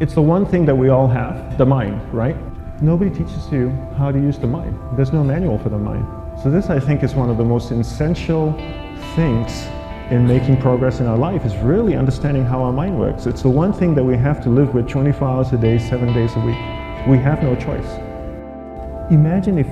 It's the one thing that we all have, the mind, right? Nobody teaches you how to use the mind. There's no manual for the mind. So this, I think, is one of the most essential things in making progress in our life, is really understanding how our mind works. It's the one thing that we have to live with 24 hours a day, 7 days a week. We have no choice. Imagine if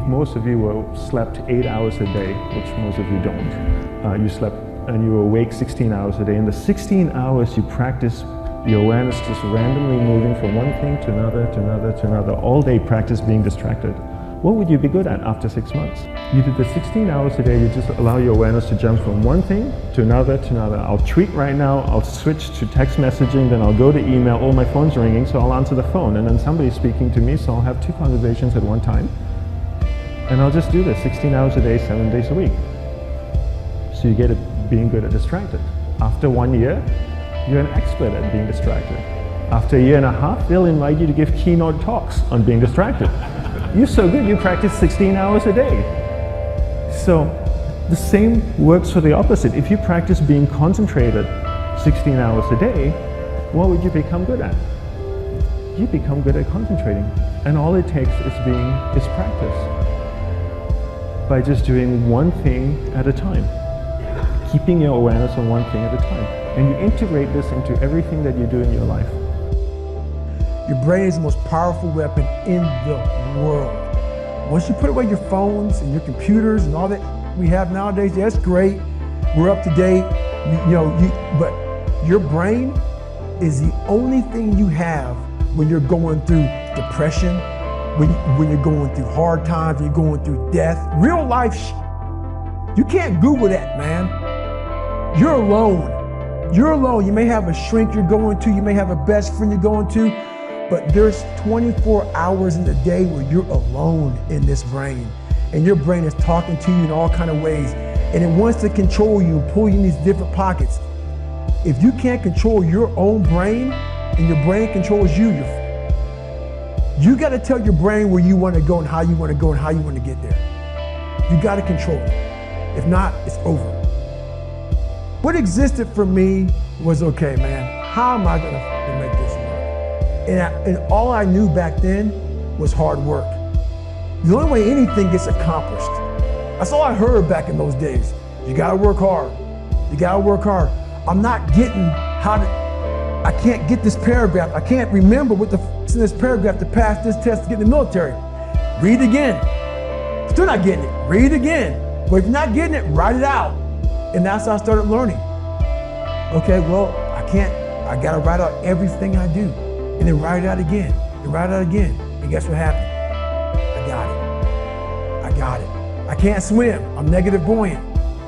most of you slept 8 hours a day, which most of you don't. You slept and you were awake 16 hours a day. In the 16 hours you practice your awareness just randomly moving from one thing to another, to another, to another. All day practice being distracted. What would you be good at after 6 months? You did the 16 hours a day, you just allow your awareness to jump from one thing to another, to another. I'll tweet right now, I'll switch to text messaging, then I'll go to email, all my phone's ringing, so I'll answer the phone, and then somebody's speaking to me, so I'll have 2 conversations at one time. And I'll just do this 16 hours a day, 7 days a week. So you get it being good at distracted. After 1 year, you're an expert at being distracted. After a year and a half, they'll invite you to give keynote talks on being distracted. You're so good, you practice 16 hours a day. So the same works for the opposite. If you practice being concentrated 16 hours a day, what would you become good at? You become good at concentrating. And all it takes is practice. By just doing one thing at a time. Keeping your awareness on one thing at a time. And you integrate this into everything that you do in your life. Your brain is the most powerful weapon in the world. Once you put away your phones and your computers and all that we have nowadays, that's great. We're up to date, but your brain is the only thing you have when you're going through depression, when you're going through hard times, when you're going through death, real life you can't Google that, man. You're alone. You're alone. You may have a shrink you're going to, you may have a best friend you're going to, but there's 24 hours in the day where you're alone in this brain. And your brain is talking to you in all kinds of ways. And it wants to control you and pull you in these different pockets. If you can't control your own brain and your brain controls you, you got to tell your brain where you want to go and how you want to go and how you want to get there. You got to control it. If not, it's over. What existed for me was, okay, man, how am I going to make this work? And all I knew back then was hard work. The only way anything gets accomplished. That's all I heard back in those days. You gotta work hard. You gotta work hard. I'm not getting I can't get this paragraph. I can't remember what in this paragraph to pass this test to get in the military. Read again. Still not getting it. Read again. But if you're not getting it, write it out. And that's how I started learning. Okay, well, I gotta write out everything I do. And then write it out again, and write it out again. And guess what happened? I got it. I got it. I can't swim. I'm negative buoyant.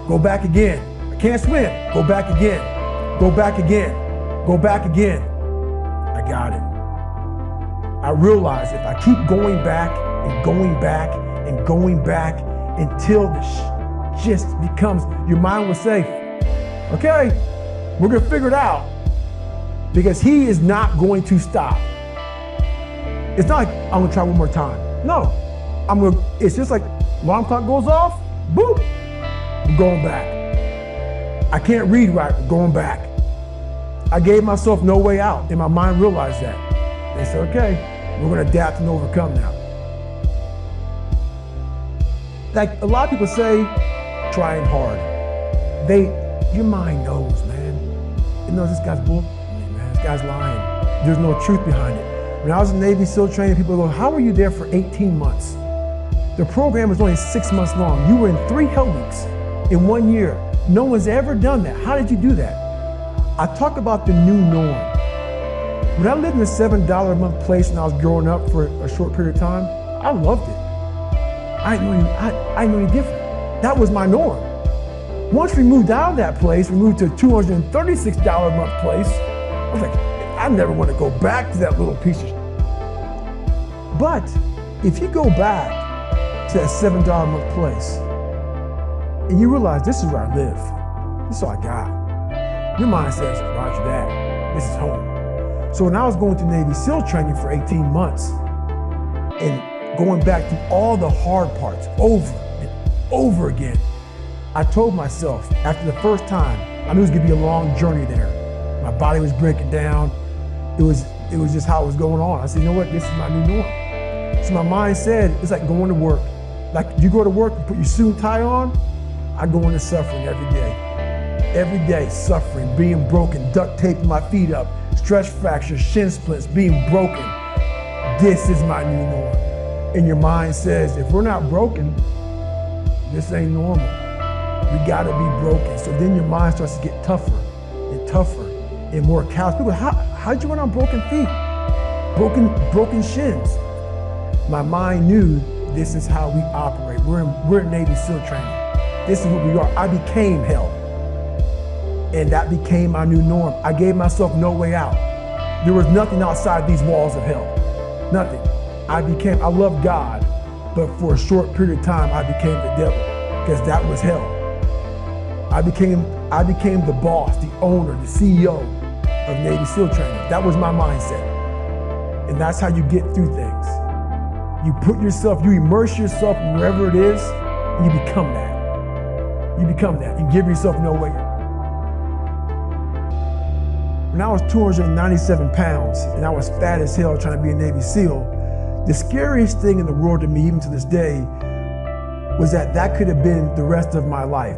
Go back again. I can't swim. Go back again. Go back again. Go back again. I got it. I realized if I keep going back and going back and going back until this just becomes, your mind will say, okay, we're gonna figure it out. Because he is not going to stop. It's not like I'm gonna try one more time. No, it's just like alarm clock goes off, boop, I'm going back. I can't read right, I'm going back. I gave myself no way out, and my mind realized that. They said, okay, we're gonna adapt and overcome now. Like a lot of people say, trying hard. Your mind knows, man. It knows this guy's bull. This guy's lying. There's no truth behind it. When I was in Navy SEAL training, people go, how were you there for 18 months? The program was only 6 months long. You were in 3 hell weeks in 1 year. No one's ever done that. How did you do that? I talk about the new norm. When I lived in a $7 a month place when I was growing up for a short period of time, I loved it. I didn't know any different. That was my norm. Once we moved out of that place, we moved to a $236 a month place. I was like, I never want to go back to that little piece of shit. But if you go back to that $7 a month place and you realize this is where I live, this is all I got, your mind says, roger that, this is home. So when I was going through Navy SEAL training for 18 months and going back through all the hard parts over and over again, I told myself after the first time, I knew it was gonna be a long journey there. My body was breaking down. It was just how it was going on. I said, you know what, this is my new norm. So my mind said, it's like going to work. Like you go to work, you put your suit and tie on, I go into suffering every day. Every day, suffering, being broken, duct taping my feet up, stress fractures, shin splints, being broken. This is my new norm. And your mind says, if we're not broken, this ain't normal. We gotta be broken. So then your mind starts to get tougher and tougher and more callous. People, how'd you run on broken feet? Broken shins. My mind knew this is how we operate. We're in Navy SEAL training. This is what we are. I became hell. And that became my new norm. I gave myself no way out. There was nothing outside these walls of hell. Nothing. I loved God, but for a short period of time, I became the devil, because that was hell. I became the boss, the owner, the CEO of Navy SEAL training. That was my mindset. And that's how you get through things. You immerse yourself in wherever it is, and you become that. You become that and give yourself no way out. When I was 297 pounds and I was fat as hell trying to be a Navy SEAL, the scariest thing in the world to me, even to this day, was that could have been the rest of my life.